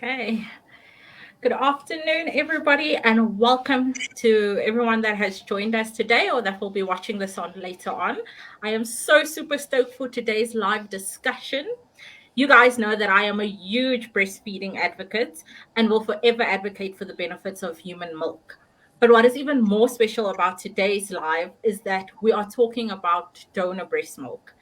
Okay. Good afternoon, everybody, and welcome to everyone that has joined us today or that will be watching this on later on. I am so super stoked for today's live discussion. You guys know that I am a huge breastfeeding advocate and will forever advocate for the benefits of human milk. But what is even more special about today's live is that we are talking about donor breast milk.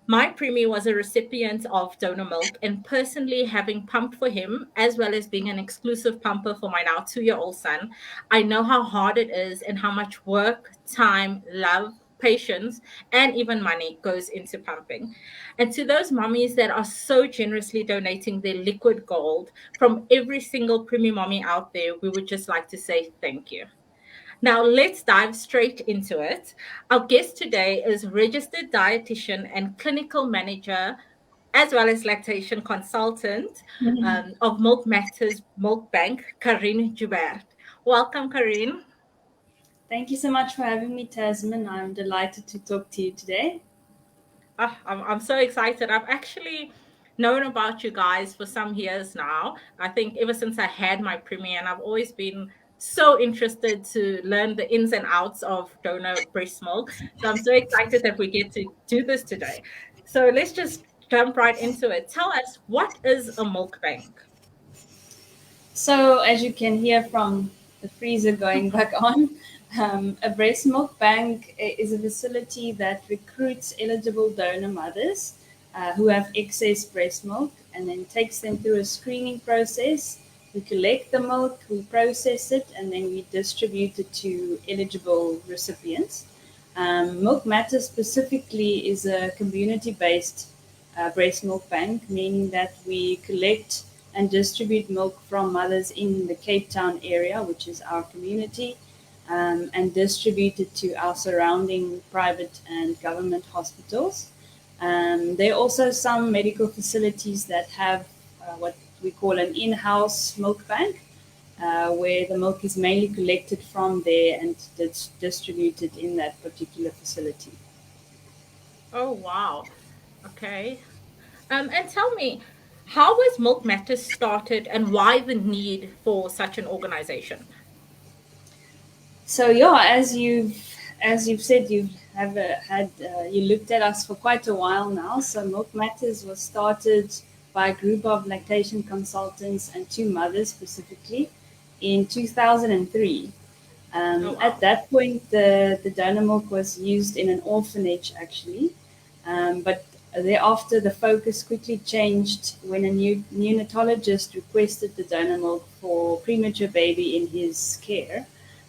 My preemie was a recipient of donor milk, and personally, having pumped for him, as well as being an exclusive pumper for my now 2-year-old son, I know how hard it is and how much work, time, love, patience, and even money goes into pumping. And to those mummies that are so generously donating their liquid gold from every single preemie mommy out there, we would just like to say thank you. Now, let's dive straight into it. Our guest today is registered dietitian and clinical manager, as well as lactation consultant of Milk Matters Milk Bank, Karine Joubert. Welcome, Karine. Thank you so much for having me, Tasman. I'm delighted to talk to you today. I'm so excited. I've actually known about you guys for some years now. I think ever since I had my premiere, and I've always been so interested to learn the ins and outs of donor breast milk. So I'm so excited that we get to do this today. So let's just jump right into it. Tell us, what is a milk bank? So, as you can hear from the freezer going back on, a breast milk bank is a facility that recruits eligible donor mothers who have excess breast milk and then takes them through a screening process. We collect the milk, we process it, and then we distribute it to eligible recipients. Milk Matters specifically is a community based breast milk bank, meaning that we collect and distribute milk from mothers in the Cape Town area, which is our community, and distribute it to our surrounding private and government hospitals. There are also some medical facilities that have what we call an in house milk bank, where the milk is mainly collected from there and distributed in that particular facility. Oh, wow. Okay. And tell me, how was Milk Matters started and why the need for such an organization? So yeah, as you've said, you have had you looked at us for quite a while now. So Milk Matters was started by a group of lactation consultants and two mothers specifically in 2003. Oh, At wow. that point, the donor milk was used in an orphanage actually, but thereafter the focus quickly changed when a new neonatologist requested the donor milk for premature baby in his care.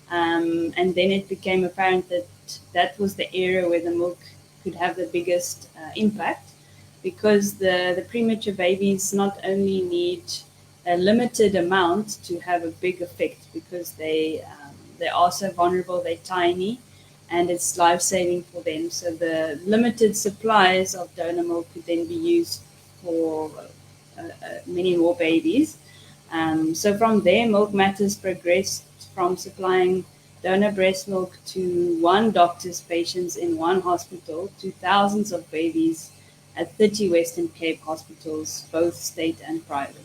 And then it became apparent that that was the area where the milk could have the biggest impact because the premature babies not only need a limited amount to have a big effect because they are so vulnerable, they're tiny, and it's life saving for them. So the limited supplies of donor milk could then be used for many more babies. So from there, Milk Matters progressed from supplying donor breast milk to one doctor's patients in one hospital to thousands of babies at 30 Western Cape hospitals, both state and private.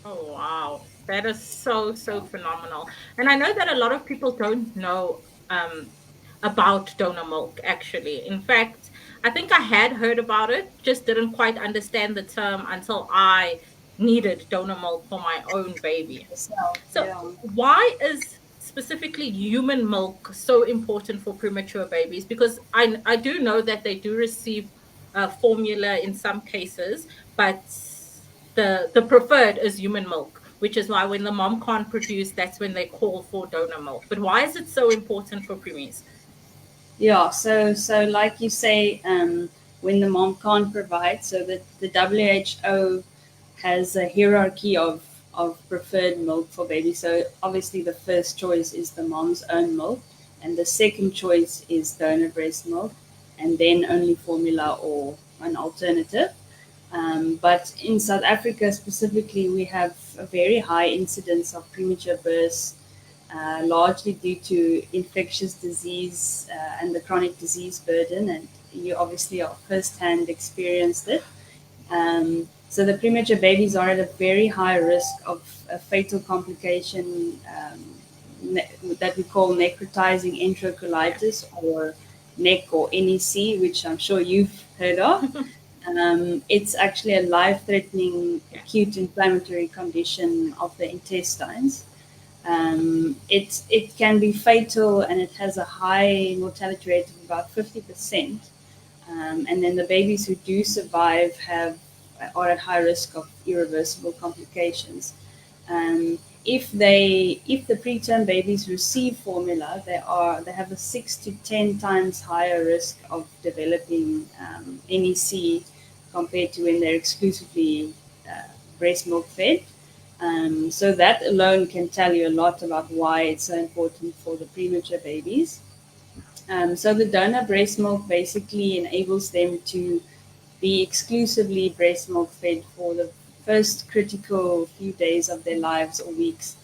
Oh, wow. That is so, so phenomenal. And I know that a lot of people don't know about donor milk, actually. In fact, I think I had heard about it, just didn't quite understand the term until I needed donor milk for my own baby. So, So, yeah. why is specifically human milk so important for premature babies? Because I do know that they do receive formula in some cases, but the preferred is human milk, which is why when the mom can't produce, that's when they call for donor milk. But why is it so important for preemies? Yeah, so like you say, when the mom can't provide, so the WHO has a hierarchy of preferred milk for babies. So obviously the first choice is the mom's own milk, and the second choice is donor breast milk, and then only formula or an alternative. But in South Africa specifically, we have a very high incidence of premature births, largely due to infectious disease and the chronic disease burden. And you obviously are firsthand experienced it. So the premature babies are at a very high risk of a fatal complication that we call necrotizing enterocolitis, or NEC or NEC, which I'm sure you've heard of. It's actually a life-threatening acute inflammatory condition of the intestines. It can be fatal, and it has a high mortality rate of about 50%. And then the babies who do survive are at high risk of irreversible complications. If the preterm babies receive formula, they have a 6 to 10 times higher risk of developing NEC compared to when they're exclusively breast milk fed. So that alone can tell you a lot about why it's so important for the premature babies. So the donor breast milk basically enables them to be exclusively breast milk fed for the first critical few days of their lives or weeks,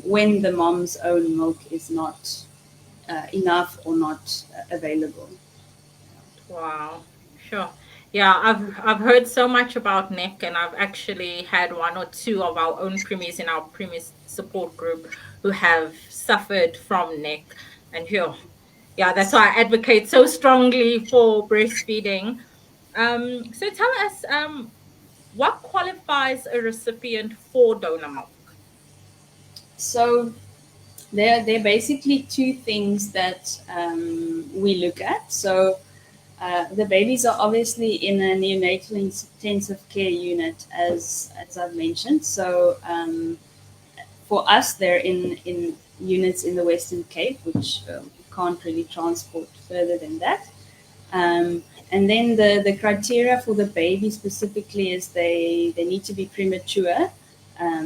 when the mom's own milk is not enough or not available. Wow, sure. Yeah, I've heard so much about NEC, and I've actually had one or two of our own preemies in our preemie support group who have suffered from NEC. And yeah, that's why I advocate so strongly for breastfeeding. So tell us, what qualifies a recipient for donor milk? So there are basically two things that we look at. So the babies are obviously in a neonatal intensive care unit, as I've mentioned. So for us, they're in units in the Western Cape, which we can't really transport further than that. And then the criteria for the baby specifically is they need to be premature.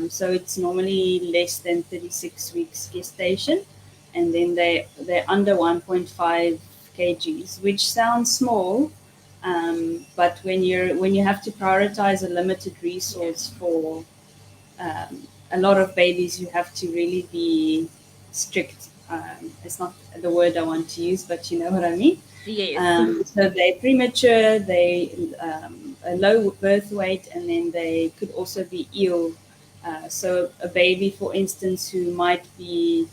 So it's normally less than 36 weeks gestation. And then they're under 1.5 kgs, which sounds small. But when you have to prioritize a limited resource for a lot of babies, you have to really be strict. It's not the word I want to use, but you know what I mean. Yes. So they're premature, they a low birth weight, and then they could also be ill. So a baby, for instance, who might be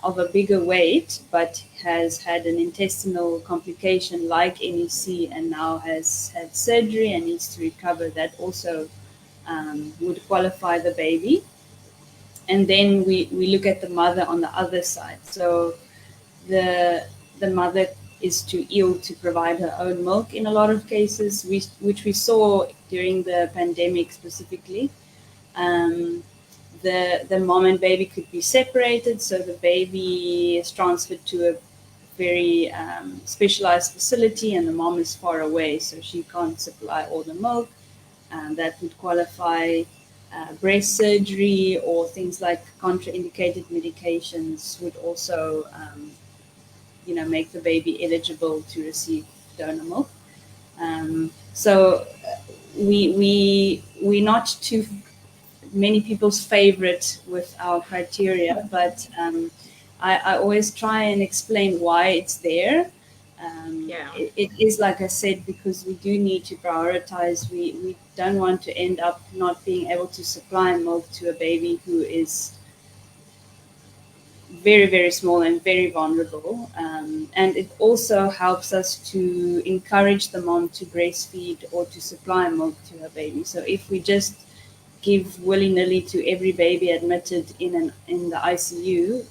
of a bigger weight but has had an intestinal complication like NEC and now has had surgery and needs to recover, that also would qualify the baby. And then we look at the mother on the other side. So the mother is too ill to provide her own milk in a lot of cases, which we saw during the pandemic specifically. Um, the mom and baby could be separated, so the baby is transferred to a very specialized facility, and the mom is far away, so she can't supply all the milk. That would qualify. Breast surgery or things like contraindicated medications would also make the baby eligible to receive donor milk. So we're not too many people's favorite with our criteria, but I always try and explain why it's there. It is, like I said, because we do need to prioritize. We don't want to end up not being able to supply milk to a baby who is very, very small and very vulnerable. And it also helps us to encourage the mom to breastfeed or to supply milk to her baby. So if we just give willy-nilly to every baby admitted in the ICU,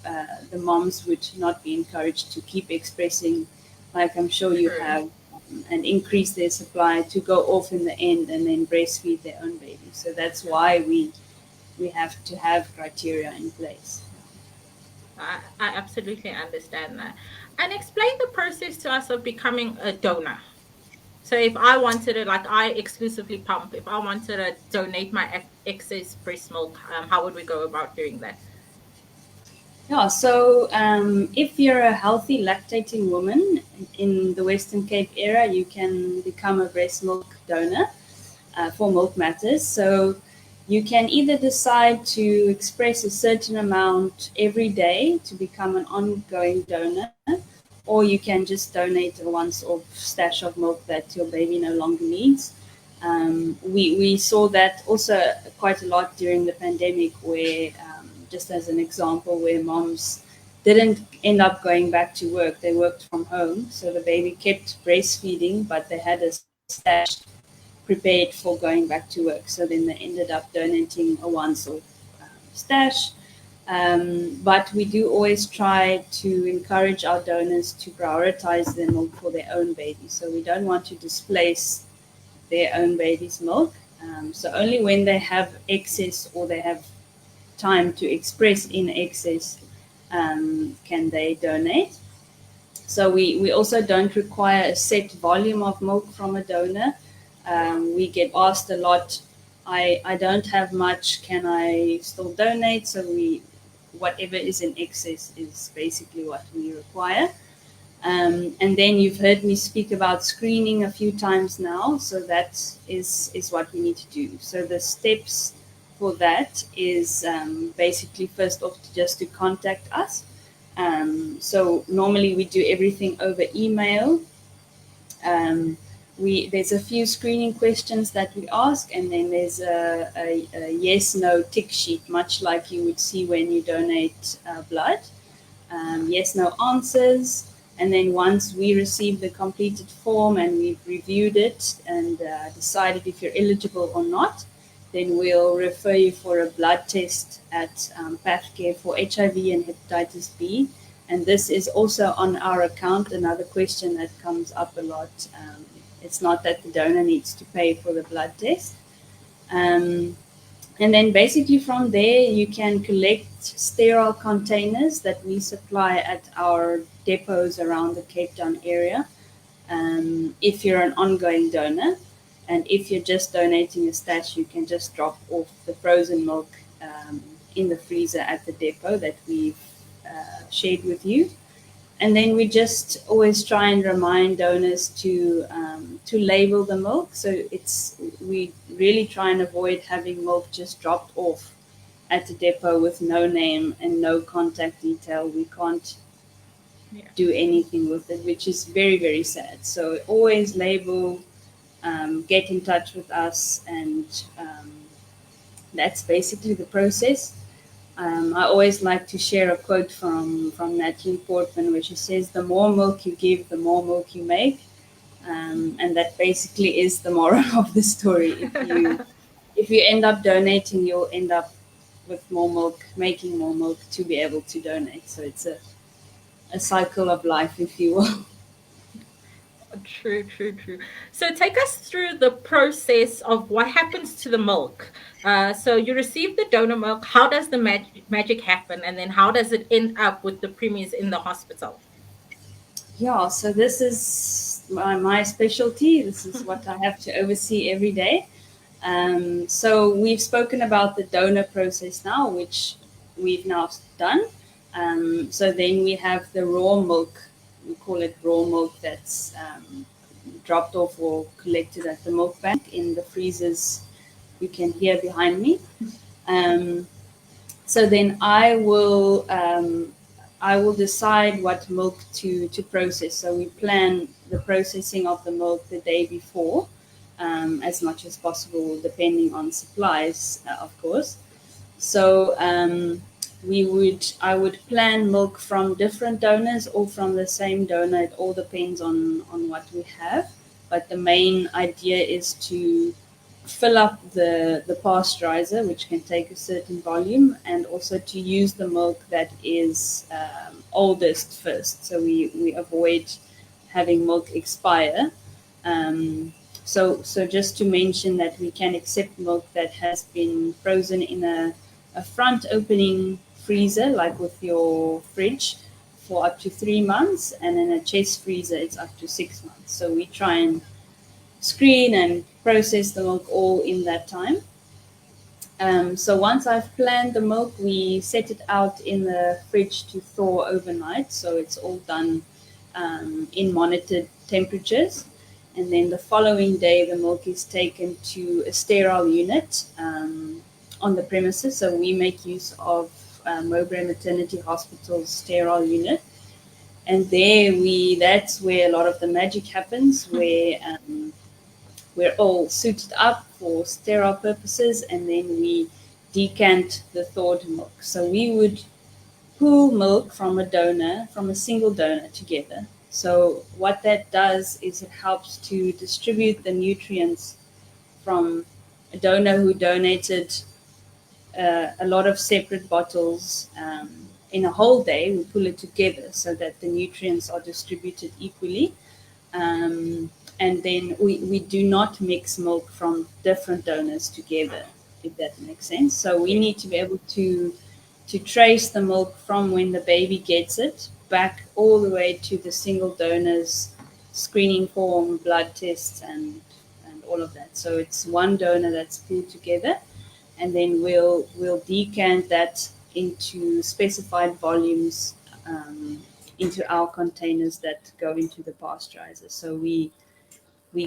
the moms would not be encouraged to keep expressing, like I'm sure you have, and increase their supply to go off in the end and then breastfeed their own baby. So that's why we have to have criteria in place. I absolutely understand that. And explain the process to us of becoming a donor. So if I wanted to, like I exclusively pump, if I wanted to donate my excess breast milk, how would we go about doing that? Yeah, so if you're a healthy lactating woman in the Western Cape area, you can become a breast milk donor for Milk Matters. So you can either decide to express a certain amount every day to become an ongoing donor, or you can just donate a once-off stash of milk that your baby no longer needs. We saw that also quite a lot during the pandemic, where just as an example, where moms didn't end up going back to work. They worked from home, so the baby kept breastfeeding, but they had a stash prepared for going back to work. So then they ended up donating a once-off stash. But we do always try to encourage our donors to prioritize their milk for their own baby. So we don't want to displace their own baby's milk. So only when they have excess or they have time to express in excess can they donate. So we also don't require a set volume of milk from a donor. We get asked a lot, I don't have much, can I still donate? So whatever is in excess is basically what we require. And then you've heard me speak about screening a few times now. So that is what we need to do. So the steps for that is basically first off just to contact us. So normally we do everything over email. There's a few screening questions that we ask, and then there's a yes/no tick sheet, much like you would see when you donate blood. Yes/no answers, and then once we receive the completed form and we've reviewed it and decided if you're eligible or not, then we'll refer you for a blood test at Pathcare for HIV and hepatitis B. And this is also on our account, another question that comes up a lot. It's not that the donor needs to pay for the blood test. And then basically from there, you can collect sterile containers that we supply at our depots around the Cape Town area if you're an ongoing donor. And if you're just donating a stash, you can just drop off the frozen milk in the freezer at the depot that we've shared with you. And then we just always try and remind donors to label the milk. So we really try and avoid having milk just dropped off at the depot with no name and no contact detail. We can't do anything with it, which is very, very sad. So always label, get in touch with us, and that's basically the process. I always like to share a quote from Natalie Portman, where she says, "The more milk you give, the more milk you make," and that basically is the moral of the story. If you end up donating, you'll end up with more milk, making more milk to be able to donate. So it's a cycle of life, if you will. True. So take us through the process of what happens to the milk. So you receive the donor milk. How does the magic happen? And then how does it end up with the preemies in the hospital? Yeah, so this is my specialty. This is what I have to oversee every day. So we've spoken about the donor process now, which we've now done. So then we have the raw milk. We call it raw milk, that's dropped off or collected at the milk bank in the freezers you can hear behind me. So then I will decide what milk to process. So we plan the processing of the milk the day before, as much as possible, depending on supplies, of course. So I would plan milk from different donors or from the same donor. It all depends on what we have. But the main idea is to fill up the pasteurizer, which can take a certain volume, and also to use the milk that is oldest first. So we avoid having milk expire. So just to mention that we can accept milk that has been frozen in a front opening freezer, like with your fridge, for up to 3 months, and in a chest freezer it's up to 6 months. So we try and screen and process the milk all in that time. So once I've planned the milk, we set it out in the fridge to thaw overnight. So it's all done in monitored temperatures. And then the following day, the milk is taken to a sterile unit on the premises. So we make use of Mowbray Maternity Hospital's sterile unit. And that's where a lot of the magic happens, where we're all suited up for sterile purposes, and then we decant the thawed milk. So we would pool milk from a donor, from a single donor together. So what that does is it helps to distribute the nutrients from a donor who donated a lot of separate bottles in a whole day. We pull it together so that the nutrients are distributed equally. And then we do not mix milk from different donors together, if that makes sense. So we need to be able to trace the milk from when the baby gets it back all the way to the single donor's screening form, blood tests, and all of that. So it's one donor that's pulled together, and then we'll decant that into specified volumes into our containers that go into the pasteurizer. So we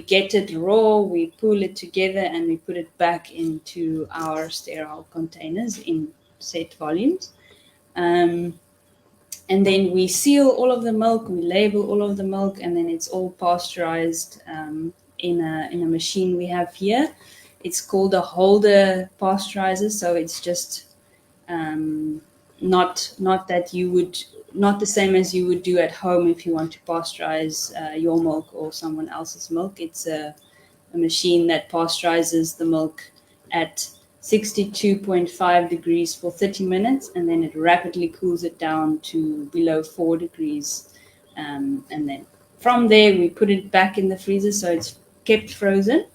get it raw, we pull it together, and we put it back into our sterile containers in set volumes. And then we seal all of the milk, we label all of the milk, and then it's all pasteurized in a machine we have here. It's called a Holder pasteurizer, so it's just not that you would not the same as you would do at home if you want to pasteurize your milk or someone else's milk. It's a machine that pasteurizes the milk at 62.5 degrees for 30 minutes, and then it rapidly cools it down to below 4 degrees. And then from there, we put it back in the freezer so it's kept frozen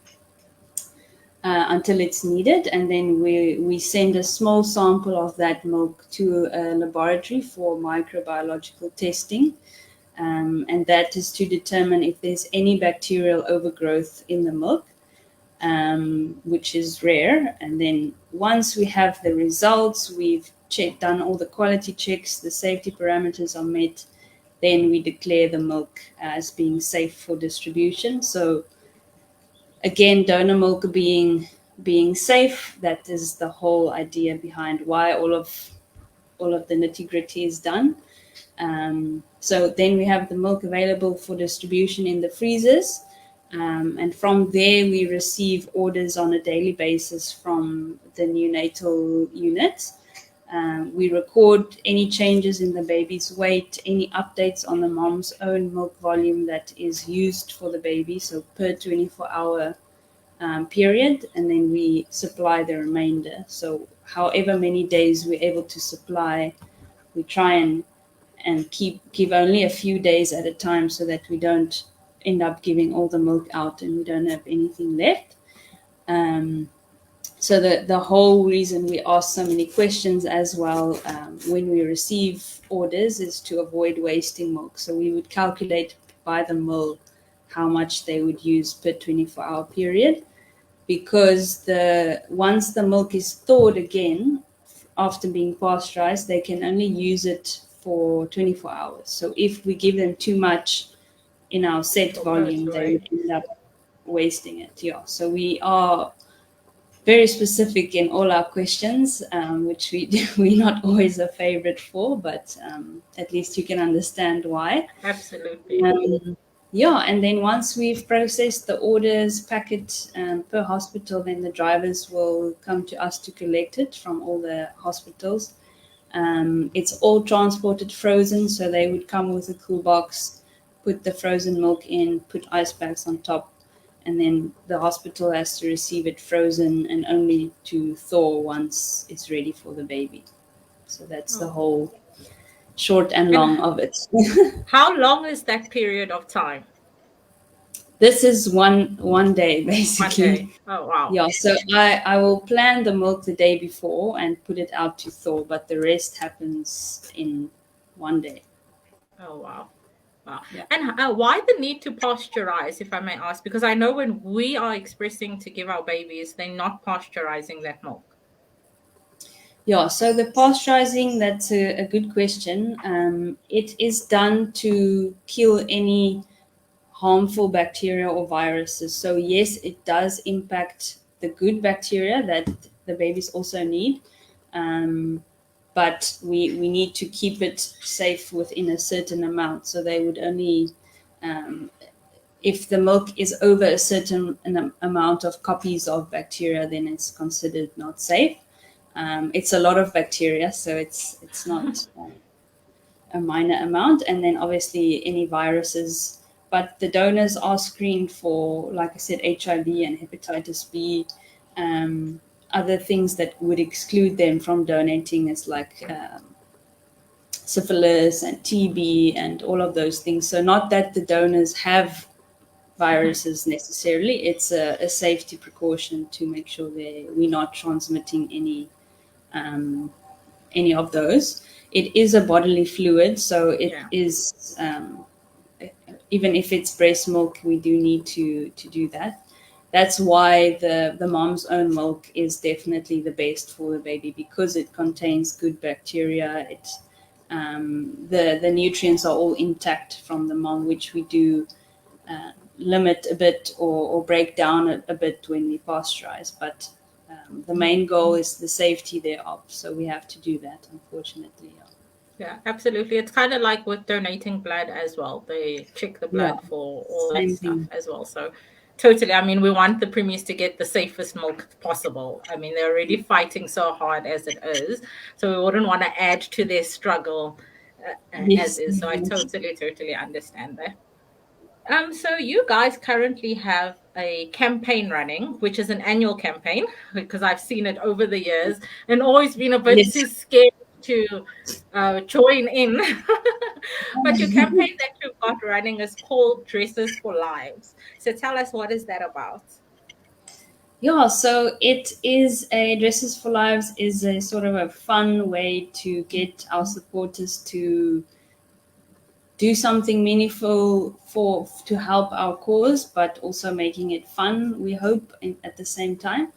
until it's needed. And then we send a small sample of that milk to a laboratory for microbiological testing. And that is to determine if there's any bacterial overgrowth in the milk, which is rare. And then once we have the results, we've done all the quality checks, the safety parameters are met, then we declare the milk as being safe for distribution. So again, donor milk being safe, that is the whole idea behind why all of the nitty-gritty is done. So then we have the milk available for distribution in the freezers. And from there, we receive orders on a daily basis from the neonatal unit. We record any changes in the baby's weight, any updates on the mom's own milk volume that is used for the baby, so per 24-hour period, and then we supply the remainder. So however many days we're able to supply, we try and keep only a few days at a time so that we don't end up giving all the milk out and we don't have anything left. So the whole reason we ask so many questions as well when we receive orders is to avoid wasting milk. So we would calculate by the mill how much they would use per 24-hour period, because once the milk is thawed again after being pasteurized, they can only use it for 24 hours. So if we give them too much in our set volume, they would end up wasting it. Yeah. So we are very specific in all our questions, which we're not always a favorite for, but at least you can understand why. Absolutely. Yeah, and then once we've processed the orders, packet per hospital, then the drivers will come to us to collect it from all the hospitals. It's all transported frozen, so they would come with a cool box, put the frozen milk in, put ice packs on top, and then the hospital has to receive it frozen and only to thaw once it's ready for the baby. So that's the whole short and long of it. How long is that period of time? This is one day, basically. 1 day. Oh, wow. Yeah, so I will plan the milk the day before and put it out to thaw, but the rest happens in 1 day. Oh, wow. Wow. Yeah. And why the need to pasteurize, if I may ask? Because I know when we are expressing to give our babies, they're not pasteurizing that milk. Yeah, so the pasteurizing, that's a good question. It is done to kill any harmful bacteria or viruses. So yes, it does impact the good bacteria that the babies also need. But we need to keep it safe within a certain amount. So they would only if the milk is over a certain amount of copies of bacteria, then it's considered not safe. It's a lot of bacteria, so it's not a minor amount. And then obviously any viruses. But the donors are screened for, like I said, HIV and hepatitis B. Other things that would exclude them from donating is like syphilis and TB and all of those things. So not that the donors have viruses necessarily. It's a safety precaution to make sure we're not transmitting any of those. It is a bodily fluid, so it is even if it's breast milk, we do need to do that. That's why the mom's own milk is definitely the best for the baby, because it contains good bacteria. The nutrients are all intact from the mom, which we do limit a bit or break down a bit when we pasteurize. But the main goal is the safety thereof. So we have to do that, unfortunately. Yeah, absolutely. It's kind of like with donating blood as well. They check the blood for all that stuff as well. So totally. I mean, we want the preemies to get the safest milk possible. I mean, they're already fighting so hard as it is. So we wouldn't want to add to their struggle as is. So I totally understand that. So you guys currently have a campaign running, which is an annual campaign, because I've seen it over the years and always been a bit too scared to join in. But your campaign that you've got running is called Dresses for Lives. So tell us, what is that about? Yeah, so it is Dresses for Lives is a sort of a fun way to get our supporters to do something meaningful to help our cause, but also making it fun, we hope, at the same time.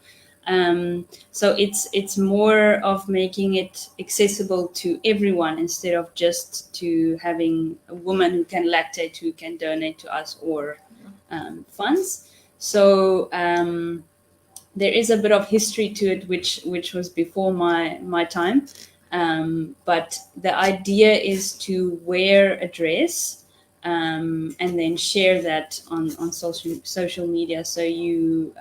So it's more of making it accessible to everyone instead of just to having a woman who can lactate who can donate to us or funds. So there is a bit of history to it, which was before my time. But the idea is to wear a dress and then share that on social media. So you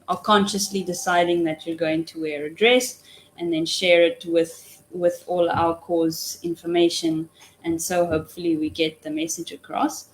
are consciously deciding that you're going to wear a dress and then share it with all our cause information. And so hopefully we get the message across.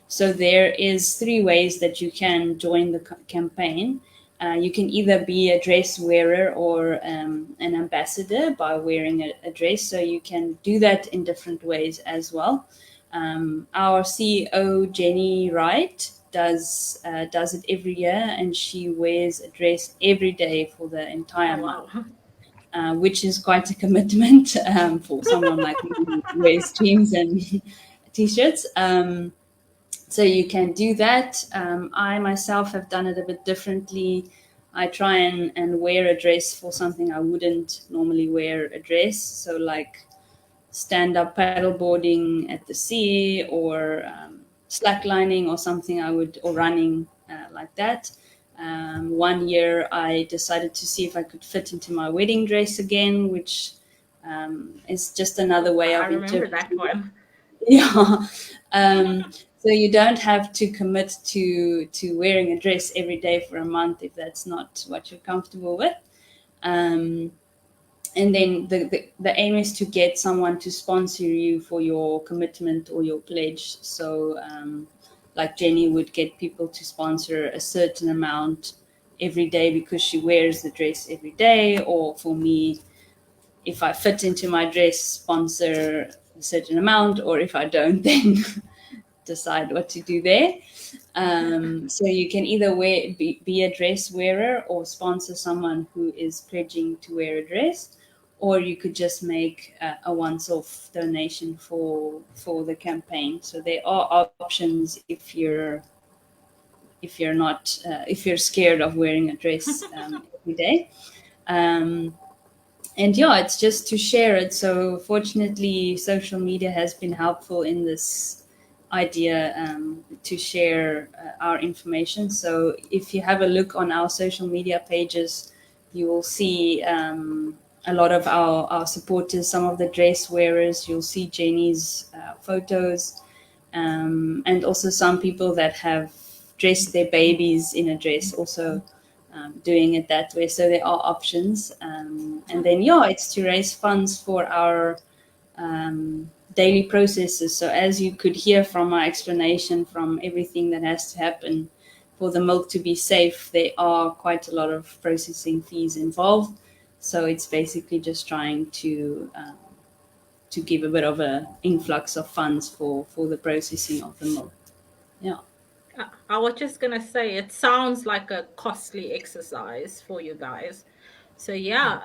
So there is 3 ways that you can join the campaign. You can either be a dress wearer or an ambassador by wearing a dress. So you can do that in different ways as well. Our CEO, Jenny Wright, does it every year, and she wears a dress every day for the entire month, which is quite a commitment for someone like me who wears jeans and T-shirts. So you can do that. I myself have done it a bit differently. I try and wear a dress for something I wouldn't normally wear a dress. So like stand-up paddleboarding at the sea or slacklining or something or running like that. One year I decided to see if I could fit into my wedding dress again, which is just another way of interpreting that one. Yeah. So you don't have to commit to wearing a dress every day for a month if that's not what you're comfortable with. And then the aim is to get someone to sponsor you for your commitment or your pledge. So like Jenny would get people to sponsor a certain amount every day because she wears the dress every day. Or for me, if I fit into my dress, sponsor a certain amount, or if I don't, then decide what to do there. So you can either be a dress wearer or sponsor someone who is pledging to wear a dress, or you could just make a once-off donation for the campaign. So there are options if you're scared of wearing a dress every day. And yeah, it's just to share it. So fortunately, social media has been helpful in this idea to share our information. So if you have a look on our social media pages, you will see a lot of our supporters, some of the dress wearers. You'll see Jenny's photos. And also some people that have dressed their babies in a dress also doing it that way. So there are options. And then, yeah, it's to raise funds for our daily processes. So as you could hear from my explanation, from everything that has to happen for the milk to be safe, there are quite a lot of processing fees involved. So it's basically just trying to give a bit of an influx of funds for the processing of the milk. Yeah. I was just gonna say it sounds like a costly exercise for you guys. So yeah,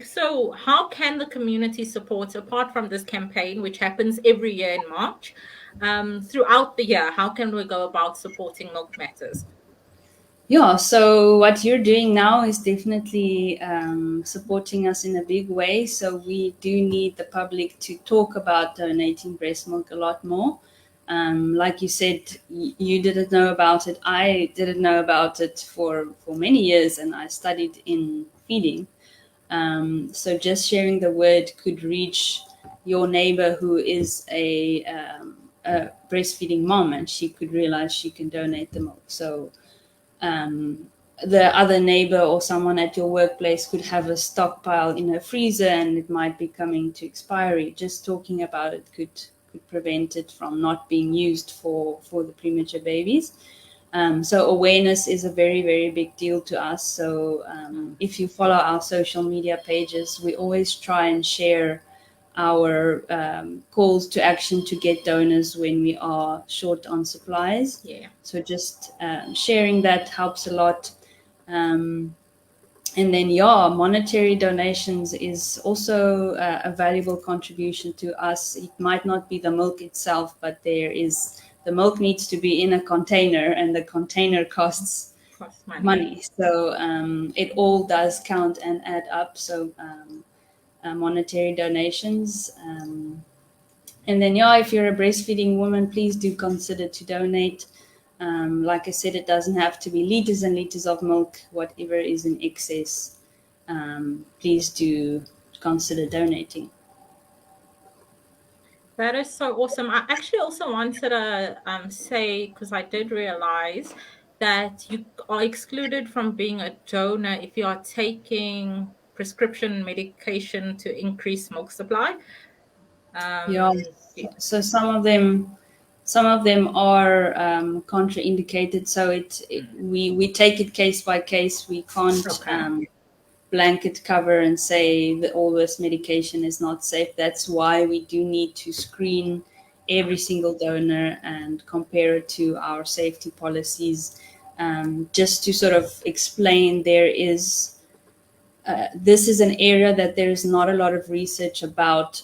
so how can the community support apart from this campaign, which happens every year in March, throughout the year? How can we go about supporting Milk Matters? Yeah, so what you're doing now is definitely supporting us in a big way. So we do need the public to talk about donating breast milk a lot more. Like you said, you didn't know about it. I didn't know about it for many years, and I studied in feeding. So just sharing the word could reach your neighbor who is a breastfeeding mom, and she could realize she can donate the milk. So um, the other neighbor or someone at your workplace could have a stockpile in her freezer and it might be coming to expiry. Just talking about it could prevent it from not being used for the premature babies. So awareness is a very, very big deal to us. So if you follow our social media pages, we always try and share our calls to action to get donors when we are short on supplies. Yeah. So just sharing that helps a lot. Um, and then, yeah, monetary donations is also a valuable contribution to us. It might not be the milk itself, but the milk needs to be in a container, and the container costs Cost money. money. So it all does count and add up. So monetary donations. And then, yeah, if you're a breastfeeding woman, please do consider to donate. Like I said, it doesn't have to be liters and liters of milk, whatever is in excess. Please do consider donating. That is so awesome. I actually also wanted to say, because I did realize that you are excluded from being a donor if you are taking prescription medication to increase milk supply. Yeah. Y- So some of them are contraindicated. So we take it case by case. We can't okay. blanket cover and say that all this medication is not safe. That's why we do need to screen every single donor and compare it to our safety policies, just to sort of explain this is an area that there is not a lot of research about.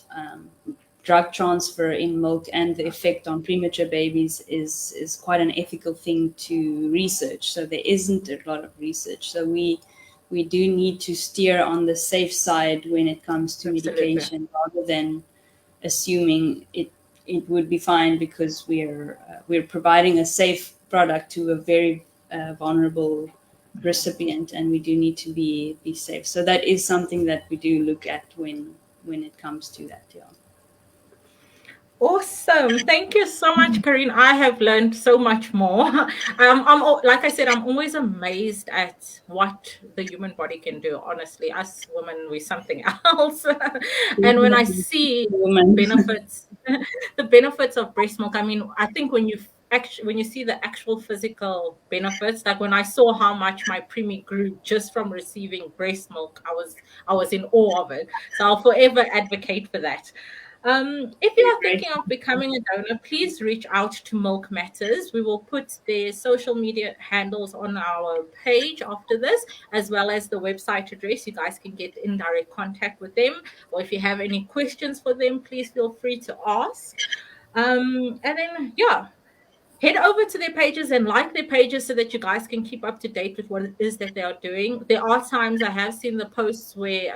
Drug transfer in milk and the effect on premature babies is quite an ethical thing to research. So there isn't a lot of research. So we do need to steer on the safe side when it comes to Absolutely. medication, rather than assuming it would be fine because we're providing a safe product to a very vulnerable recipient, and we do need to be safe. So that is something that we do look at when it comes to that. Yeah. Awesome. Thank you so much, Karine. I have learned so much more. Like I said, I'm always amazed at what the human body can do. Honestly, us women, we're something else. And when I see Woman. benefits, the benefits of breast milk, I mean, I think when you see the actual physical benefits, like when I saw how much my preemie grew just from receiving breast milk, I was in awe of it. So I'll forever advocate for that. If you are Great. thinking of becoming a donor, please reach out to Milk Matters. We will put their social media handles on our page after this, as well as the website address. You guys can get in direct contact with them, or if you have any questions for them, please feel free to ask. And then, yeah, head over to their pages and like their pages so that you guys can keep up to date with what it is that they are doing. There are times I have seen the posts where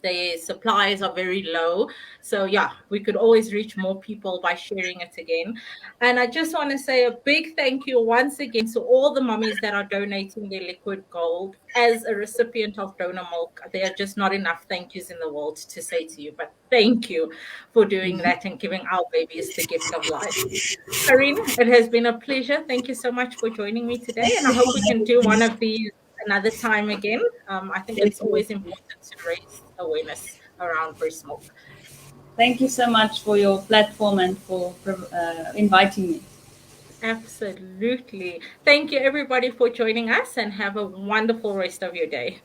their supplies are very low. So yeah, we could always reach more people by sharing it again. And I just want to say a big thank you once again to all the mummies that are donating their liquid gold. As a recipient of donor milk, there are just not enough thank yous in the world to say to you, but thank you for doing that and giving our babies the gift of life. Karine, it has been a pleasure. Thank you so much for joining me today, and I hope we can do one of these another time again. I think it's always Definitely. important to raise awareness around breast milk. Thank you so much for your platform and for inviting me. Absolutely. Thank you, everybody, for joining us, and have a wonderful rest of your day.